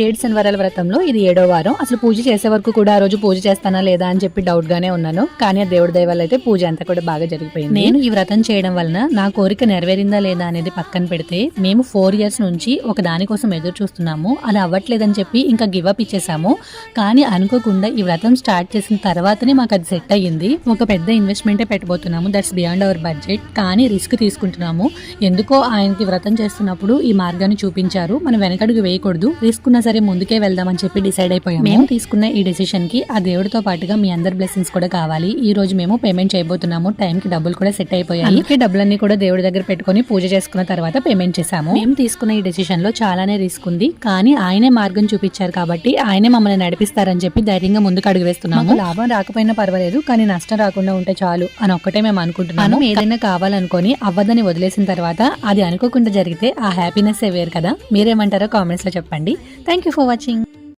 7 శనివారాల వ్రతంలో ఇది 7వ వారం. అసలు పూజ చేసే వరకు కూడా ఆ రోజు పూజ చేస్తానా లేదా అని చెప్పి డౌట్ గానే ఉన్నాను. కానీ ఆ దేవుడి దయ వల్ల అయితే పూజ అంతా కూడా బాగా జరిగిపోయింది. నేను ఈ వ్రతం చేయడం వలన నా కోరిక నెరవేరిందా లేదా అనేది పక్కన పెడితే, మేము 4 years నుంచి ఒక దానికోసం ఎదురు చూస్తున్నాము. అది అవ్వట్లేదని చెప్పి ఇంకా గివ్ అప్ ఇచ్చేసాము. కానీ అనుకోకుండా ఈ వ్రతం స్టార్ట్ చేసిన తర్వాతనే మాకు అది సెట్ అయ్యింది. ఒక పెద్ద ఇన్వెస్ట్మెంటే పెట్టబోతున్నాము. That's beyond our budget. కానీ రిస్క్ తీసుకుంటున్నాము. ఎందుకో ఆయనకి వ్రతం చేస్తున్నప్పుడు ఈ మార్గాన్ని చూపించారు. మనం వెనకడుగు వేయకూడదు, రిస్క్ ఉన్నా సరే ముందుకే వెళ్దామని చెప్పి డిసైడ్ అయిపోయాము. మేము తీసుకున్న ఈ డెసిషన్ కి ఆ దేవుడితో పాటుగా మీ అందరి బ్లెస్సింగ్స్ కూడా కావాలి. ఈ రోజు మేము పేమెంట్ చేయబోతున్నాము. టైం కి డబ్బులు కూడా సెట్ అయిపోయాయి. అందుకే డబ్బులన్నీ కూడా దేవుడి దగ్గర పెట్టుకుని పూజ చేసుకున్న తర్వాత పేమెంట్ చేసాము. మేము తీసుకున్న ఈ డెసిషన్ లో చాలానే రిస్క్ ఉంది. కానీ ఆయనే మార్గం చూపించారు కాబట్టి ఆయనే మమ్మల్ని నడిపిస్తారని చెప్పి ధైర్యంగా ముందుకు అడుగు వేస్తున్నాము. లాభం రాకపోయినా పర్వాలేదు, కానీ నష్టం రాకుండా ఉంటే చాలు అని ఒక్కటే మేము అనుకుంటున్నాము. ఏదైనా కావాలనుకొని అవ్వదని వదిలేసిన తర్వాత అది అనుకోకుండా జరిగితే ఆ హ్యాపీనెస్ వేరు కదా. మీరేమంటారో కామెంట్స్ లో చెప్పండి. Thank you for watching.